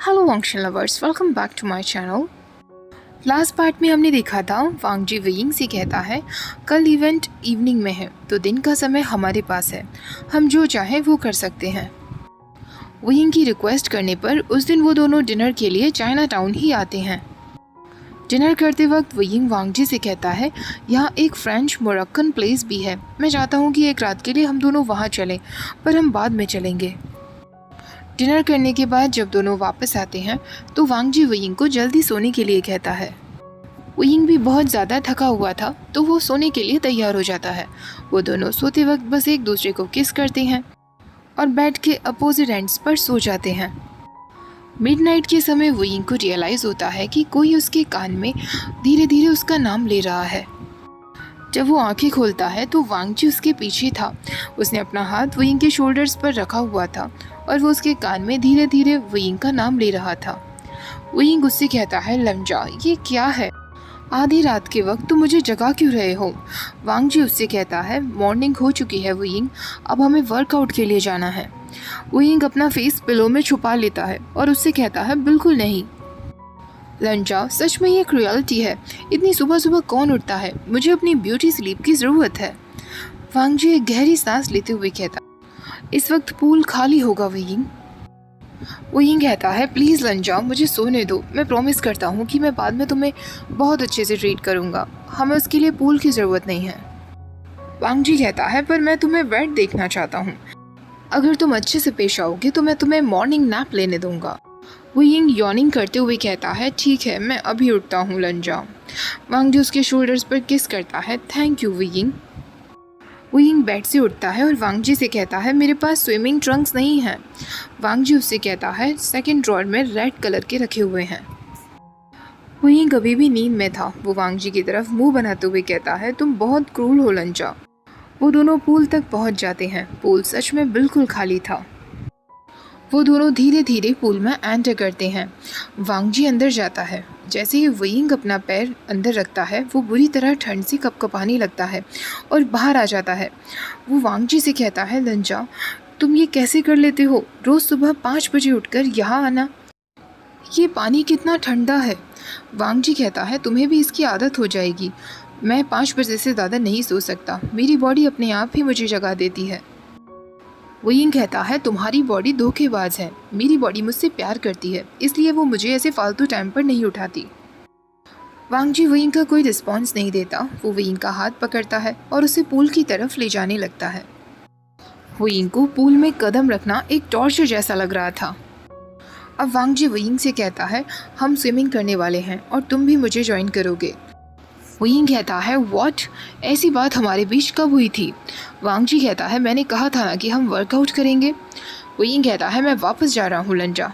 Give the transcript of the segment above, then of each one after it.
Hello वांगजी lovers, welcome back to my channel. Last part में हमने देखा था वांगजी वेइंग से कहता है कल इवेंट इवनिंग में है तो दिन का समय हमारे पास है, हम जो चाहें वो कर सकते हैं। वेइंग की रिक्वेस्ट करने पर उस दिन वो दोनों डिनर के लिए चाइना टाउन ही आते हैं। डिनर करते वक्त वेइंग वांगजी से कहता है यहाँ एक फ्रेंच मोरक्कन प्लेस भी है, मैं चाहता हूँ कि एक रात के लिए हम दोनों वहाँ चलें, पर हम बाद में चलेंगे। डिनर करने के बाद जब दोनों वापस आते हैं तो वांगजी वेइंग को जल्दी सोने के लिए कहता है। वेइंग भी बहुत ज़्यादा थका हुआ था तो वो सोने के लिए तैयार हो जाता है। वो दोनों सोते वक्त बस एक दूसरे को किस करते हैं और बेड के अपोजिट एंड्स पर सो जाते हैं। मिडनाइट के समय वेइंग को रियलाइज़ होता है कि कोई उसके कान में धीरे धीरे उसका नाम ले रहा है। जब वो आंखें खोलता है तो वांगजी उसके पीछे था। उसने अपना हाथ वेइंग के शोल्डर्स पर रखा हुआ था और वो उसके कान में धीरे धीरे वेइंग का नाम ले रहा था। वेइंग उससे कहता है लंजा, ये क्या है? आधी रात के वक्त तुम मुझे जगा क्यों रहे हो? वांगजी उससे कहता है मॉर्निंग हो चुकी है वेइंग, अब हमें वर्कआउट के लिए जाना है। वेइंग अपना फेस पिलो में छुपा लेता है और उससे कहता है बिल्कुल नहीं लंजा, सच में ये क्रुएल्टी है। इतनी सुबह सुबह कौन उठता है? मुझे अपनी ब्यूटी स्लीप की ज़रूरत है। वांगजी एक गहरी सांस लेते हुए कहता, इस वक्त पूल खाली होगा वेइंग। वेइंग कहता है प्लीज़ लंजा, मुझे सोने दो, मैं प्रॉमिस करता हूँ कि मैं बाद में तुम्हें बहुत अच्छे से ट्रीट करूँगा, हमें उसके लिए पूल की ज़रूरत नहीं है। वांगजी कहता है पर मैं तुम्हें बेड देखना चाहता हूँ, अगर तुम अच्छे से पेश आओगे तो मैं तुम्हें मॉर्निंग नैप लेने दूंगा। वेइंग यॉर्निंग करते हुए कहता है ठीक है, मैं अभी उठता हूँ लंजा। वांगजी उसके शोल्डर्स पर किस करता है, thank you weighing. Weighing bed से उठता है और वांगजी से कहता है मेरे पास स्विमिंग ट्रंक्स नहीं हैं। वांगजी उससे कहता है सेकंड ड्रॉअर में रेड कलर के रखे हुए हैं। वेइंग अभी भी नींद में था। वो वांगजी की तरफ मुंह बनाते हुए कहता है तुम बहुत क्रूर हो लंजा। वो दोनों पूल तक पहुंच जाते हैं। पूल सच में बिल्कुल खाली था। वो दोनों धीरे धीरे पूल में एंटर करते हैं। वांगजी अंदर जाता है। जैसे ही वेइंग अपना पैर अंदर रखता है वो बुरी तरह ठंड से कपकपाने लगता है और बाहर आ जाता है। वो वांगजी से कहता है लंजा, तुम ये कैसे कर लेते हो? रोज़ सुबह 5 बजे उठकर यहाँ आना, ये पानी कितना ठंडा है। वांगजी कहता है तुम्हें भी इसकी आदत हो जाएगी, मैं 5 बजे से ज़्यादा नहीं सो सकता, मेरी बॉडी अपने आप ही मुझे जगा देती है। वेइंग कहता है तुम्हारी बॉडी धोखेबाज है, मेरी बॉडी मुझसे प्यार करती है, इसलिए वो मुझे ऐसे फालतू टाइम पर नहीं उठाती। वांगजी वेइंग का कोई रिस्पॉन्स नहीं देता। वो वेइंग का हाथ पकड़ता है और उसे पूल की तरफ ले जाने लगता है। वेइंग को पूल में कदम रखना एक टॉर्चर जैसा लग रहा था। अब वांगजी वेइंग से कहता है हम स्विमिंग करने वाले हैं और तुम भी मुझे ज्वाइन करोगे। वेइंग कहता है व्हाट, ऐसी बात हमारे बीच कब हुई थी? वांगजी कहता है मैंने कहा था ना कि हम वर्कआउट करेंगे। वेइंग कहता है मैं वापस जा रहा हूँ लंजा।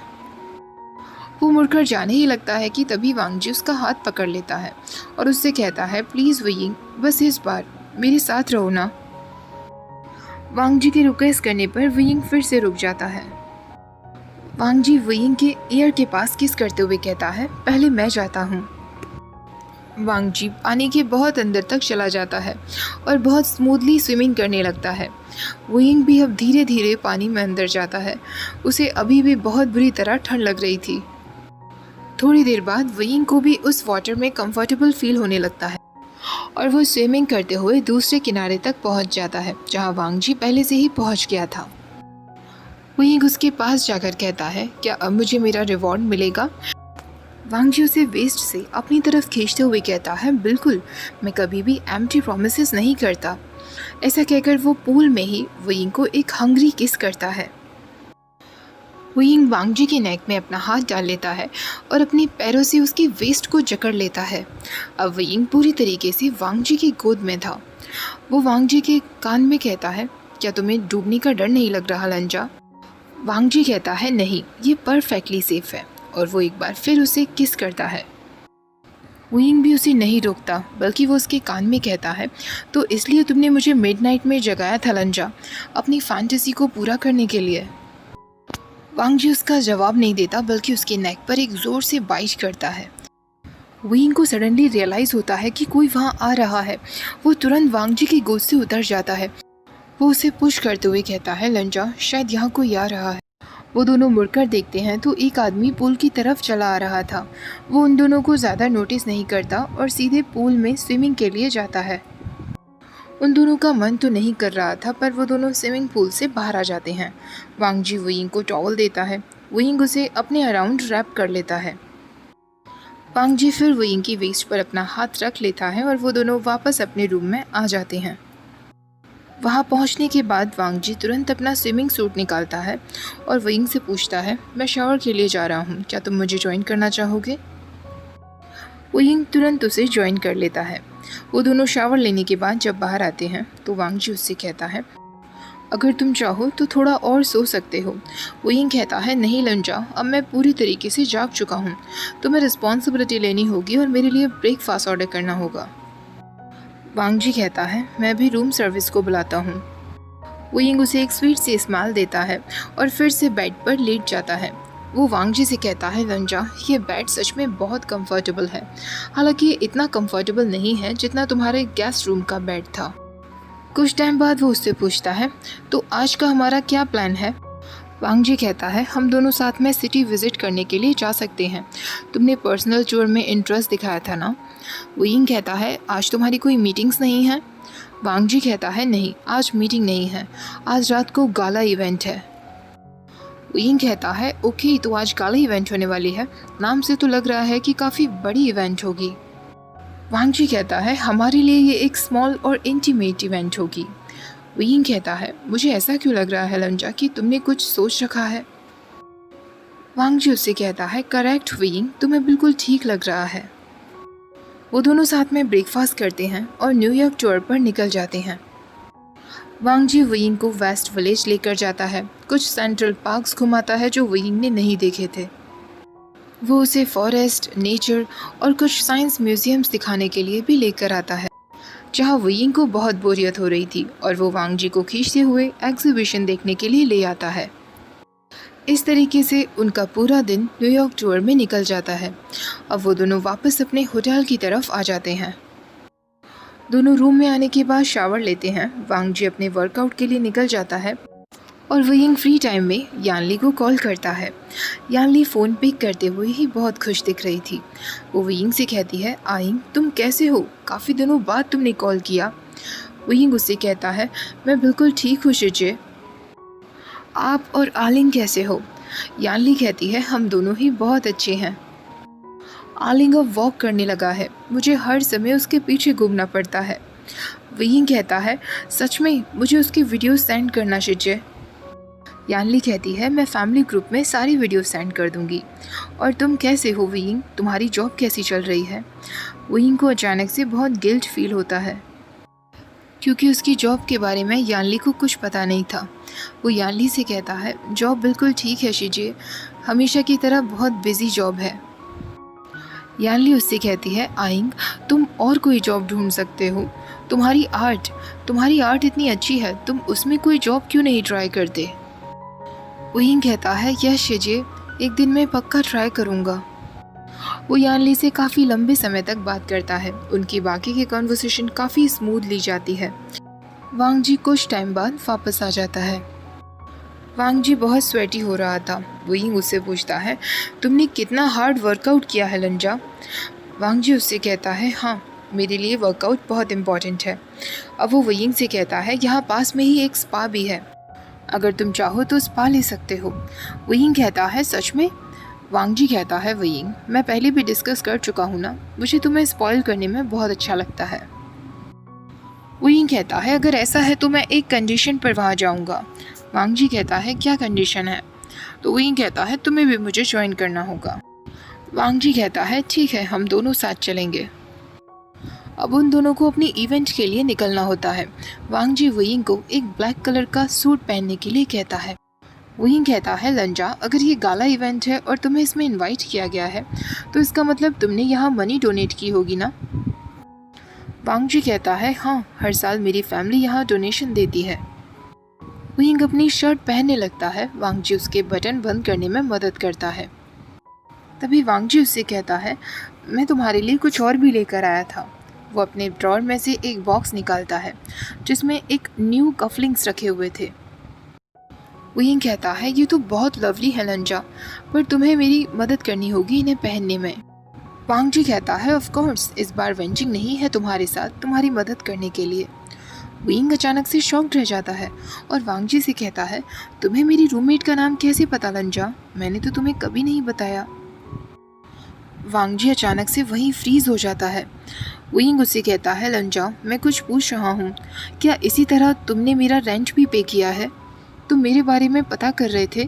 वो मुड़कर जाने ही लगता है कि तभी वांगजी उसका हाथ पकड़ लेता है और उससे कहता है प्लीज़ वेइंग, बस इस बार मेरे साथ रहो ना। वांगजी के रिक्वेस्ट करने पर वेइंग फिर से रुक जाता है। वांगजी वेइंग के ईयर के पास किस करते हुए कहता है पहले मैं जाता हूँ। वांगजी पानी के बहुत अंदर तक चला जाता है और बहुत स्मूथली स्विमिंग करने लगता है। वेइंग भी अब धीरे धीरे पानी में अंदर जाता है। उसे अभी भी बहुत बुरी तरह ठंड लग रही थी। थोड़ी देर बाद वेइंग को भी उस वाटर में कंफर्टेबल फील होने लगता है और वो स्विमिंग करते हुए दूसरे किनारे तक पहुंच जाता है जहां वांगजी पहले से ही पहुंच गया था। वेइंग उसके पास जाकर कहता है क्या अब मुझे मेरा रिवॉर्ड मिलेगा? वांगजी उसे वेस्ट से अपनी तरफ खींचते हुए कहता है बिल्कुल, मैं कभी भी एम्प्टी प्रॉमिसेस नहीं करता। ऐसा कहकर वो पूल में ही वेइंग को एक हंग्री किस करता है। वेइंग वांगजी के नेक में अपना हाथ डाल लेता है और अपने पैरों से उसकी वेस्ट को जकड़ लेता है। अब वेइंग पूरी तरीके से वांगजी की गोद में था। वो वांगजी के कान में कहता है क्या तुम्हें डूबने का डर नहीं लग रहा लंजा? वांगजी कहता है नहीं, ये परफेक्टली सेफ है और वो एक बार फिर उसे किस करता है। वेइंग भी उसे नहीं रोकता बल्कि वो उसके कान में कहता है तो इसलिए तुमने मुझे मिडनाइट में जगाया था लंजा, अपनी फैंटेसी को पूरा करने के लिए। वांगजी उसका जवाब नहीं देता बल्कि उसके नेक पर एक ज़ोर से बाइट करता है। वेइंग को सडनली रियलाइज़ होता है कि कोई वहाँ आ रहा है। वो तुरंत वांगजी की गोद से उतर जाता है। वो उसे पुश करते हुए कहता है लंजा, शायद यहाँ कोई आ रहा है। वो दोनों मुड़कर देखते हैं तो एक आदमी पूल की तरफ चला आ रहा था। वो उन दोनों को ज़्यादा नोटिस नहीं करता और सीधे पूल में स्विमिंग के लिए जाता है। उन दोनों का मन तो नहीं कर रहा था, पर वो दोनों स्विमिंग पूल से बाहर आ जाते हैं। वांग जी वुयिंग को टॉवल देता है। वुयिंग उसे अपने अराउंड रैप कर लेता है। वांग जी फिर वुयिंग की वेस्ट पर अपना हाथ रख लेता है और वो दोनों वापस अपने रूम में आ जाते हैं। वहाँ पहुँचने के बाद वांग जी तुरंत अपना स्विमिंग सूट निकालता है और वुयिंग से पूछता है, मैं शावर के लिए जा रहा हूँ, क्या तुम मुझे ज्वाइन करना चाहोगे? वुयिंग तुरंत उसे ज्वाइन कर लेता है। वो दोनों शावर लेने के बाद जब बाहर आते हैं तो वांग जी उससे कहता है, अगर तुम चाहो तो थोड़ा और सो सकते हो। वुयिंग कहता है, नहीं लंजा, अब मैं पूरी तरीके से जाग चुका हूँ। तुम्हें रिस्पॉन्सिबिलिटी लेनी होगी और मेरे लिए ब्रेकफास्ट ऑर्डर करना होगा। वांग जी कहता है, मैं भी रूम सर्विस को बुलाता हूँ। वुयिंग उसे एक स्वीट सी स्माइल देता है और फिर से बेड पर लेट जाता है। वो वांग जी से कहता है, लंजा, ये बेड सच में बहुत कंफर्टेबल है। हालांकि ये इतना कंफर्टेबल नहीं है जितना तुम्हारे गेस्ट रूम का बेड था। कुछ टाइम बाद वो उससे पूछता है, तो आज का हमारा क्या प्लान है? वांग जी कहता है, हम दोनों साथ में सिटी विजिट करने के लिए जा सकते हैं। तुमने पर्सनल टूर में इंटरेस्ट दिखाया था ना? वुयिंग कहता है, आज तुम्हारी कोई मीटिंग्स नहीं है? वांग जी कहता है, नहीं, आज मीटिंग नहीं है, आज रात को गाला इवेंट है। वुयिंग कहता है, ओके, तो आज गाला इवेंट होने वाली है। नाम से तो लग रहा है कि काफ़ी बड़ी इवेंट होगी। वांग जी कहता है, हमारे लिए ये एक स्मॉल और इंटीमेट इवेंट होगी। वुयिंग कहता है, मुझे ऐसा क्यों लग रहा है लंजा कि तुमने कुछ सोच रखा है? वांग जी उससे कहता है, करेक्ट वुयिंग, तुम्हें बिल्कुल ठीक लग रहा है। वो दोनों साथ में ब्रेकफास्ट करते हैं और न्यूयॉर्क टूर पर निकल जाते हैं। वांग जी वुयिंग को वेस्ट विलेज लेकर जाता है, कुछ सेंट्रल पार्क्स घुमाता है जो वुयिंग ने नहीं देखे थे। वो उसे फॉरेस्ट, नेचर और कुछ साइंस म्यूजियम्स दिखाने के लिए भी लेकर आता है, जहाँ वुयिंग को बहुत बोरियत हो रही थी और वो वांग जी को खींचते हुए एग्जीबिशन देखने के लिए ले आता है। इस तरीके से उनका पूरा दिन न्यूयॉर्क टूर में निकल जाता है। अब वो दोनों वापस अपने होटल की तरफ आ जाते हैं। दोनों रूम में आने के बाद शावर लेते हैं। वांग जी अपने वर्कआउट के लिए निकल जाता है और वुयिंग फ्री टाइम में यानली को कॉल करता है। यानली फ़ोन पिक करते हुए ही बहुत खुश दिख रही थी। वो वुयिंग से कहती है, आइंग, तुम कैसे हो? काफ़ी दिनों बाद तुमने कॉल किया। वुयिंग उससे कहता है, मैं बिल्कुल ठीक हूँ शिजे। आप और आलिंग कैसे हो? यानली कहती है, हम दोनों ही बहुत अच्छे हैं। आलिंग अब वॉक करने लगा है, मुझे हर समय उसके पीछे घूमना पड़ता है। वुयिंग कहता है, सच में? मुझे उसकी वीडियो सेंड करना शिजे। यानली कहती है, मैं फैमिली ग्रुप में सारी वीडियो सेंड कर दूंगी। और तुम कैसे हो वुयिंग? तुम्हारी जॉब कैसी चल रही है? वुयिंग को अचानक से बहुत गिल्ट फील होता है, क्योंकि उसकी जॉब के बारे में यानली को कुछ पता नहीं था। वो यानली से कहता है, जॉब बिल्कुल ठीक है शिजे, हमेशा की तरह बहुत बिजी जॉब है। यानली उससे कहती है, आइंग, तुम और कोई जॉब ढूंढ सकते हो। तुम्हारी आर्ट इतनी अच्छी है, तुम उसमें कोई जॉब क्यों नहीं ट्राई करते? वुयिंग कहता है, यस शिजे, एक दिन मैं पक्का ट्राई करूँगा। वो यानली से काफ़ी लंबे समय तक बात करता है। उनकी बाकी की कॉन्वर्सेशन काफ़ी स्मूथली जाती है। वांग जी कुछ टाइम बाद वापस आ जाता है। वांग जी बहुत स्वेटी हो रहा था। वुयिंग उससे पूछता है, तुमने कितना हार्ड वर्कआउट किया है लंजा? वांग जी उससे कहता है, हाँ, मेरे लिए वर्कआउट बहुत इम्पॉर्टेंट है। अब वो वुयिंग से कहता है, यहाँ पास में ही एक स्पा भी है, अगर तुम चाहो तो स्पा ले सकते हो। वुयिंग कहता है, सच में? वांग जी कहता है, वुयिंग, मैं पहले भी डिस्कस कर चुका हूँ ना, मुझे तुम्हें स्पॉइल करने में बहुत अच्छा लगता है। वुयिंग कहता है, अगर ऐसा है तो मैं एक कंडीशन पर वहाँ जाऊँगा। वांग जी कहता है, क्या कंडीशन है? तो वुयिंग कहता है, तुम्हें भी मुझे ज्वाइन करना होगा। वांग जी कहता है, ठीक है, हम दोनों साथ चलेंगे। अब उन दोनों को अपनी इवेंट के लिए निकलना होता है। वांग जी वुयिंग को एक ब्लैक कलर का सूट पहनने के लिए कहता है। वुयिंग कहता है, लंजा, अगर ये गाला इवेंट है और तुम्हें इसमें इनवाइट किया गया है तो इसका मतलब तुमने यहाँ मनी डोनेट की होगी ना? वांग जी कहता है, हाँ, हर साल मेरी फैमिली यहाँ डोनेशन देती है। वुयिंग अपनी शर्ट पहनने लगता है। वांग जी उसके बटन बंद करने में मदद करता है। तभी वांग जी उससे कहता है, मैं तुम्हारे लिए कुछ और भी लेकर आया था। वो अपने ड्रॉर में से एक बॉक्स निकालता है जिसमें एक न्यू कफलिंग्स रखे हुए थे। वुयिंग कहता है ये तो बहुत लवली है लंजा, पर तुम्हें मेरी मदद करनी होगी इन्हें पहनने में। वांग जी कहता है ऑफ कोर्स, इस बार वेंचिंग नहीं है तुम्हारे साथ तुम्हारी मदद करने के लिए। वुयिंग अचानक से शॉक्ड रह जाता है और वांग जी से कहता है तुम्हें मेरी रूममेट का नाम कैसे पता लंजा, मैंने तो तुम्हें कभी नहीं बताया। वांग जी अचानक से वहीं फ्रीज हो जाता है। वुयिंग उससे कहता है लंजा मैं कुछ पूछ रहा हूँ, क्या इसी तरह तुमने मेरा रेंट भी पे किया है? तुम मेरे बारे में पता कर रहे थे?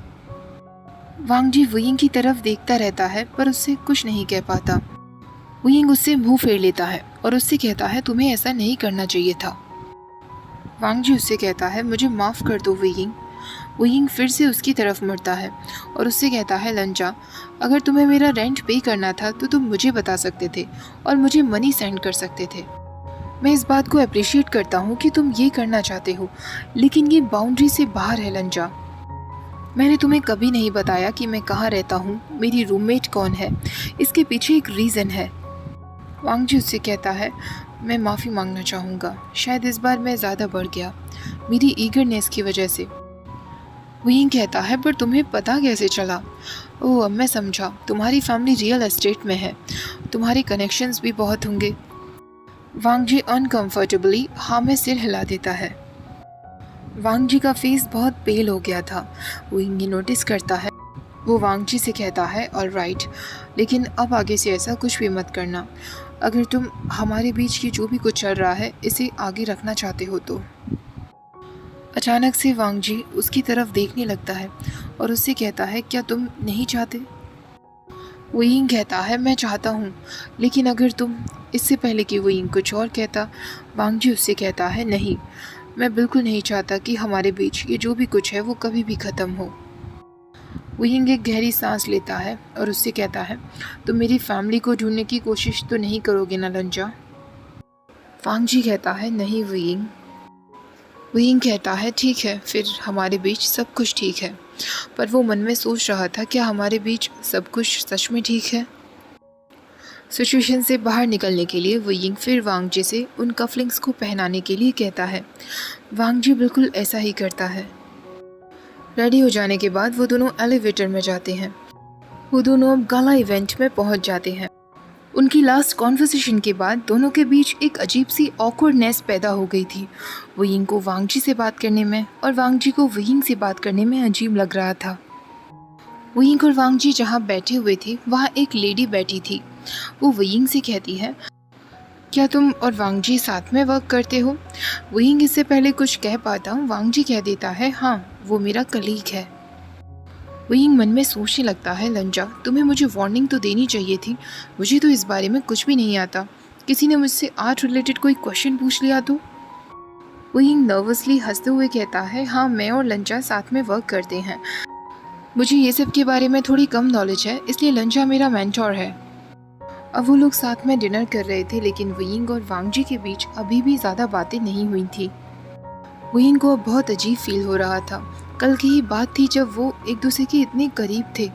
वांग जी वुयिंग की तरफ देखता रहता है पर उससे कुछ नहीं कह पाता। वुयिंग उससे मुंह फेर लेता है और उससे कहता है तुम्हें ऐसा नहीं करना चाहिए था। वांग जी उससे कहता है मुझे माफ़ कर दो वुयिंग। वुयिंग फिर से उसकी तरफ मुड़ता है और उससे कहता है लंजा, अगर तुम्हें मेरा रेंट पे करना था तो तुम मुझे बता सकते थे और मुझे मनी सेंड कर सकते थे। मैं इस बात को अप्रिशिएट करता हूँ कि तुम ये करना चाहते हो, लेकिन ये बाउंड्री से बाहर है लंजा। मैंने तुम्हें कभी नहीं बताया कि मैं कहाँ रहता हूँ, मेरी रूममेट कौन है, इसके पीछे एक रीज़न है। वांग जी उससे कहता है मैं माफ़ी मांगना चाहूँगा, शायद इस बार मैं ज़्यादा बढ़ गया मेरी ईगरनेस की वजह से। वुयिंग कहता है पर तुम्हें पता कैसे चला? ओह अब मैं समझा, तुम्हारी फैमिली रियल एस्टेट में है, तुम्हारे कनेक्शंस भी बहुत होंगे। वांग जी अनकम्फर्टेबली हाँ में सिर हिला देता है। वांग जी का फेस बहुत पेल हो गया था। वुयिंग ये नोटिस करता है। वो वांग जी से कहता है ऑल राइट, लेकिन अब आगे से ऐसा कुछ भी मत करना, अगर तुम हमारे बीच की जो भी कुछ चल रहा है इसे आगे रखना चाहते हो तो। अचानक से वांग जी उसकी तरफ देखने लगता है और उससे कहता है क्या तुम नहीं चाहते? वुयिंग कहता है मैं चाहता हूँ, लेकिन अगर तुम। इससे पहले कि वुयिंग कुछ और कहता, वांग जी उससे कहता है नहीं, मैं बिल्कुल नहीं चाहता कि हमारे बीच ये जो भी कुछ है वो कभी भी ख़त्म हो। वुयिंग एक गहरी सांस लेता है और उससे कहता है तुम मेरी फैमिली को ढूंढने की कोशिश तो नहीं करोगे ना लंजा? वांग जी कहता है नहीं वुयिंग। वुयिंग कहता है ठीक है, फिर हमारे बीच सब कुछ ठीक है, पर वो मन में सोच रहा था क्या हमारे बीच सब कुछ सच में ठीक है? सिचुएशन से बाहर निकलने के लिए वुयिंग फिर वांग जी से उन कफलिंग्स को पहनाने के लिए कहता है। वांग जी बिल्कुल ऐसा ही करता है। रेडी हो जाने के बाद वो दोनों एलिवेटर में जाते हैं। वो दोनों अब गाला इवेंट में पहुंच जाते हैं। उनकी लास्ट कॉन्वर्सेशन के बाद दोनों के बीच एक अजीब सी ऑकवर्डनेस पैदा हो गई थी। वुयिंग को वांग जी से बात करने में और वांग जी को वुयिंग से बात करने में अजीब लग रहा था। वुयिंग और वांग जी जहाँ बैठे हुए थे वहाँ एक लेडी बैठी थी। वो वुयिंग से कहती है क्या तुम और वांग जी साथ में वर्क करते हो? वुयिंग इससे पहले कुछ कह पाता वांग जी कह देता है हाँ, वो मेरा कलीग है। वुयिंग मन में सोचने लगता है लंजा तुम्हें मुझे वार्निंग तो देनी चाहिए थी, मुझे तो इस बारे में कुछ भी नहीं आता, किसी ने मुझसे आर्ट रिलेटेड कोई क्वेश्चन पूछ लिया तो। वुयिंग नर्वसली हंसते हुए कहता है हाँ, मैं और लंजा साथ में वर्क करते हैं, मुझे ये सब के बारे में थोड़ी कम नॉलेज है, इसलिए लंजा मेरा मेंटोर है। अब वो लोग साथ में डिनर कर रहे थे, लेकिन वुयिंग और वांग जी के बीच अभी भी ज़्यादा बातें नहीं हुई थी। वुयिंग को अब बहुत अजीब फील हो रहा था। कल की ही बात थी जब वो एक दूसरे के इतने करीब थे,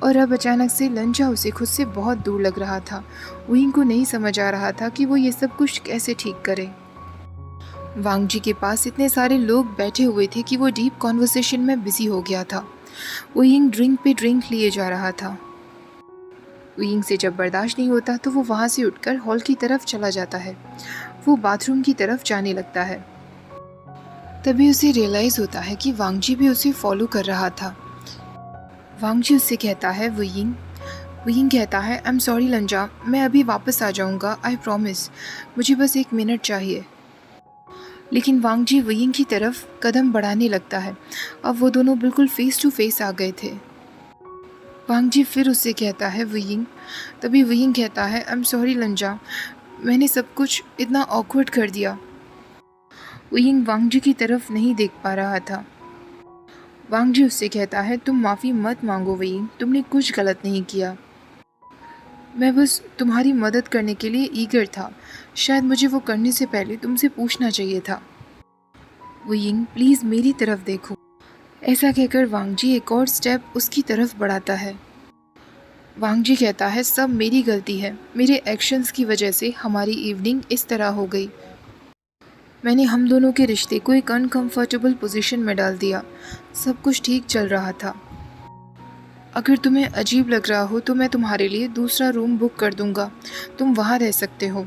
और अब अचानक से लंजा उसे खुद से बहुत दूर लग रहा था। वुयिंग को नहीं समझ आ रहा था कि वो ये सब कुछ कैसे ठीक करे। वांग जी के पास इतने सारे लोग बैठे हुए थे कि वो डीप कॉन्वर्सेशन में बिजी हो गया था। वुयिंग ड्रिंक पे ड्रिंक लिए जा रहा था। वुयिंग से जब बर्दाश्त नहीं होता तो वो वहाँ से उठकर हॉल की तरफ चला जाता है। वो बाथरूम की तरफ जाने लगता है। तभी उसे रियलाइज़ होता है कि वांग जी भी उसे फॉलो कर रहा था। वांग जी उससे कहता है वुयिंग। वुयिंग कहता है आई एम सॉरी लंजा, मैं अभी वापस आ जाऊँगा, आई प्रॉमिस, मुझे बस 1 मिनट चाहिए। लेकिन वांग जी वुयिंग की तरफ कदम बढ़ाने लगता है। अब वो दोनों बिल्कुल फेस टू फेस आ गए थे। वांग जी फिर उससे कहता है वुयिंग। तभी वुयिंग कहता है आई एम सॉरी लंजा, मैंने सब कुछ इतना ऑकवर्ड कर दिया। वुयिंग वांग जी की तरफ नहीं देख पा रहा था। वांग जी उससे कहता है तुम माफ़ी मत मांगो वुयिंग, तुमने कुछ गलत नहीं किया, मैं बस तुम्हारी मदद करने के लिए ईगर था, शायद मुझे वो करने से पहले तुमसे पूछना चाहिए था। वुयिंग प्लीज़ मेरी तरफ देखो। ऐसा कहकर वांग जी एक और स्टेप उसकी तरफ बढ़ाता है। वांग जी कहता है सब मेरी गलती है, मेरे एक्शंस की वजह से हमारी इवनिंग इस तरह हो गई। मैंने हम दोनों के रिश्ते को एक अनकंफर्टेबल पोजीशन में डाल दिया। सब कुछ ठीक चल रहा था। अगर तुम्हें अजीब लग रहा हो तो मैं तुम्हारे लिए दूसरा रूम बुक कर दूंगा, तुम वहाँ रह सकते हो।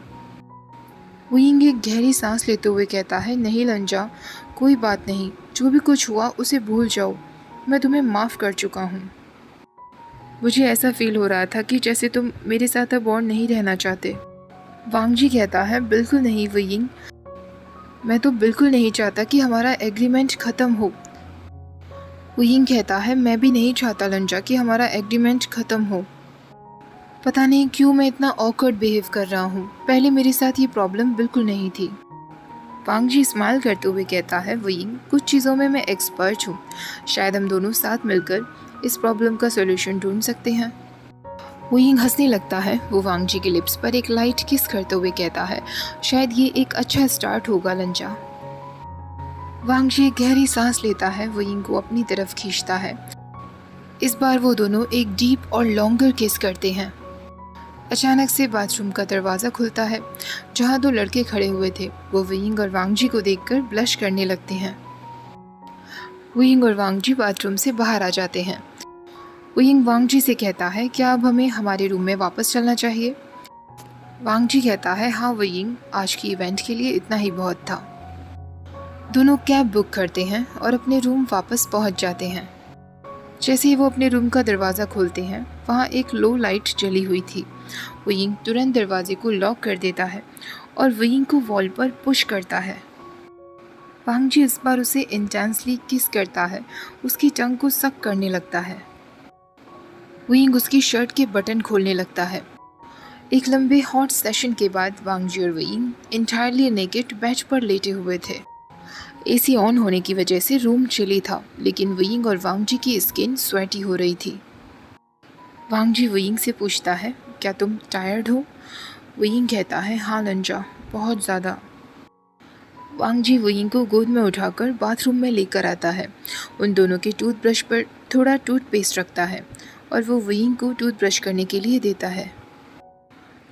विंग एक गहरी सांस लेते हुए कहता है, नहीं लंजा, कोई बात नहीं, जो भी कुछ हुआ उसे भूल जाओ, मैं तुम्हें माफ़ कर चुका हूँ। मुझे ऐसा फील हो रहा था कि जैसे तुम मेरे साथ अब और नहीं रहना चाहते। वांग जी कहता है, बिल्कुल नहीं विंग, मैं तो बिल्कुल नहीं चाहता कि हमारा एग्रीमेंट ख़त्म हो। विंग कहता है, मैं भी नहीं चाहता लंजा कि हमारा एग्रीमेंट ख़त्म हो। पता नहीं क्यों मैं इतना ऑकवर्ड बिहेव कर रहा हूँ, पहले मेरे साथ ये प्रॉब्लम बिल्कुल नहीं थी। वांग जी स्माइल करते हुए कहता है, विंग, कुछ चीज़ों में मैं एक्सपर्ट हूँ, शायद हम दोनों साथ मिलकर इस प्रॉब्लम का सॉल्यूशन ढूंढ सकते हैं। विंग हंसने लगता है। वो वांग जी के लिप्स पर एक लाइट किस करते हुए कहता है, शायद ये एक अच्छा स्टार्ट होगा लंजा। वांग जी गहरी सांस लेता है, विंग को अपनी तरफ खींचता है। इस बार वो दोनों एक डीप और लॉन्गर किस करते हैं। अचानक से बाथरूम का दरवाज़ा खुलता है, जहाँ दो लड़के खड़े हुए थे। वो विंग और वांग जी को देखकर ब्लश करने लगते हैं। विंग और वांग जी बाथरूम से बाहर आ जाते हैं। विंग वांग जी से कहता है, क्या अब हमें हमारे रूम में वापस चलना चाहिए? वांग जी कहता है, हाँ विंग, आज की इवेंट के लिए इतना ही बहुत था। दोनों कैब बुक करते हैं और अपने रूम वापस पहुंच जाते हैं। जैसे ही वो अपने रूम का दरवाज़ा खोलते हैं, वहाँ एक लो लाइट जली हुई थी। विंग तुरंत दरवाजे को लॉक कर देता है और विंग को वॉल पर पुश करता है। वांग जी इस बार उसे इंटेंसली किस करता है, उसकी टंग को सक करने लगता है। विंग उसकी शर्ट के बटन खोलने लगता है। एक लंबे हॉट सेशन के बाद वांग जी और विंग इंटायरली नेकेड बेड पर लेटे हुए थे। एसी ऑन होने की वजह से रूम चिली था, लेकिन विंग और वांग जी की स्किन स्वेटी हो रही थी। वांग जी विंग से पूछता है, क्या तुम टायर्ड हो? विंग कहता है, हाँ लंजा, बहुत ज़्यादा। वांग जी विंग को गोद में उठाकर बाथरूम में लेकर आता है। उन दोनों के टूथब्रश पर थोड़ा टूथपेस्ट रखता है और वो विंग को टूथब्रश करने के लिए देता है।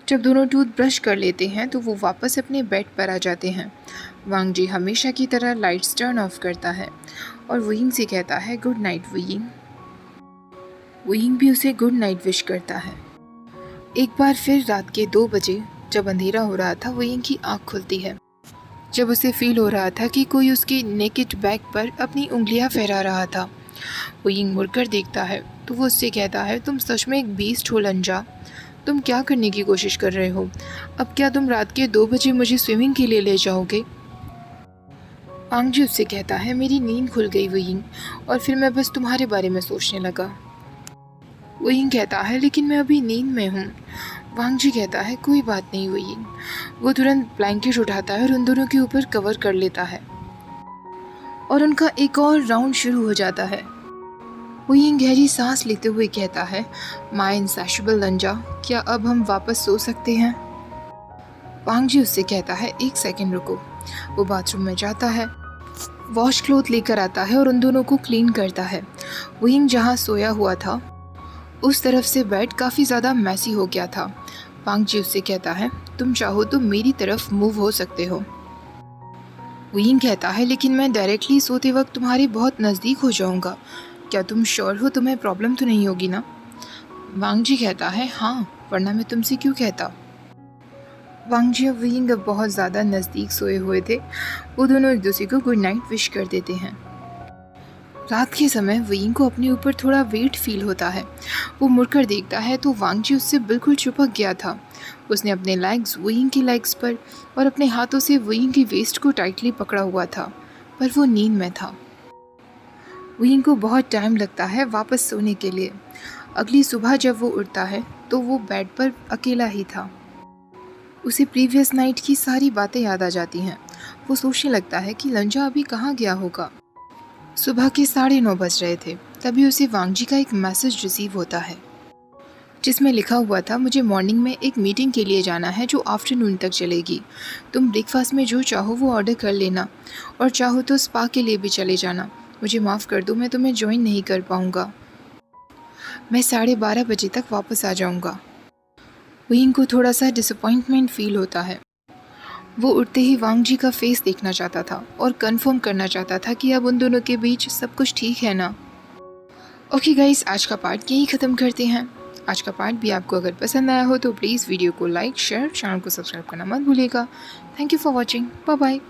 जब दोनों टूथब्रश कर लेते हैं तो वो वापस अपने बेड पर आ जाते हैं। वांग जी हमेशा की तरह लाइट्स टर्न ऑफ करता है और विंग से कहता है, गुड नाइट विंग। विंग भी उसे गुड नाइट विश करता है। एक बार फिर रात के 2 बजे जब अंधेरा हो रहा था, विंग की आँख खुलती है। जब उसे फील हो रहा था कि कोई उसकी नेकेड बैक पर अपनी उंगलियां फहरा रहा था। विंग मुड़कर देखता है तो वो उससे कहता है, तुम सच में एक बीस्ट हो लंजा, तुम क्या करने की कोशिश कर रहे हो? अब क्या तुम रात के 2 बजे मुझे स्विमिंग के लिए ले जाओगे? वांग जी उससे कहता है, मेरी नींद खुल गई विंग, और फिर मैं बस तुम्हारे बारे में सोचने लगा। विंग कहता है, लेकिन मैं अभी नींद में हूँ। वांग जी कहता है, कोई बात नहीं विंग। वो तुरंत ब्लैंकेट उठाता है और उन दोनों के ऊपर कवर कर लेता है और उनका एक और राउंड शुरू हो जाता है। विंग गहरी सांस लेते हुए कहता है, माय इनसैशेबल लंजा, क्या अब हम वापस सो सकते हैं? वांग जी उससे कहता है, एक सेकंड रुको। वो बाथरूम में जाता है, वॉश क्लॉथ लेकर आता है और उन दोनों को क्लीन करता है। विंग जहाँ सोया हुआ था उस तरफ से बेड काफ़ी ज़्यादा मैसी हो गया था। वांग जी उससे कहता है, तुम चाहो तो मेरी तरफ मूव हो सकते हो। विंग कहता है, लेकिन मैं डायरेक्टली सोते वक्त तुम्हारे बहुत नज़दीक हो जाऊंगा, क्या तुम श्योर हो? तुम्हें प्रॉब्लम तो नहीं होगी ना? वांग जी कहता है, हाँ, वरना मैं तुमसे क्यों कहता। वांग जी और विंग अब बहुत ज़्यादा नज़दीक सोए हुए थे। वो दोनों एक दूसरे को गुड नाइट विश कर देते हैं। रात के समय विंग को अपने ऊपर थोड़ा वेट फील होता है। वो मुड़कर देखता है तो वांग जी उससे बिल्कुल चिपक गया था। उसने अपने लेग्स विंग की लेग्स पर और अपने हाथों से विंग की वेस्ट को टाइटली पकड़ा हुआ था, पर वो नींद में था। विंग को बहुत टाइम लगता है वापस सोने के लिए। अगली सुबह जब वो उठता है तो वो बेड पर अकेला ही था। उसे प्रीवियस नाइट की सारी बातें याद आ जाती हैं। वो सोचने लगता है कि लंजा अभी कहाँ गया होगा। सुबह के 9:30 बज रहे थे, तभी उसे वांग जी का एक मैसेज रिसीव होता है जिसमें लिखा हुआ था, मुझे मॉर्निंग में एक मीटिंग के लिए जाना है जो आफ्टरनून तक चलेगी। तुम ब्रेकफास्ट में जो चाहो वो ऑर्डर कर लेना, और चाहो तो स्पा के लिए भी चले जाना। मुझे माफ़ कर दो, मैं तुम्हें ज्वाइन नहीं कर पाऊँगा। मैं 12:30 बजे तक वापस आ जाऊँगा। विंग को थोड़ा सा डिसअपॉइंटमेंट फील होता है। वो उठते ही वांग जी का फेस देखना चाहता था और कंफर्म करना चाहता था कि अब उन दोनों के बीच सब कुछ ठीक है ना। ओके गाइस, आज का पार्ट यहीं ख़त्म करते हैं। आज का पार्ट भी आपको अगर पसंद आया हो तो प्लीज़ वीडियो को लाइक शेयर, चैनल को सब्सक्राइब करना मत भूलिएगा। Thank you for watching. Bye bye.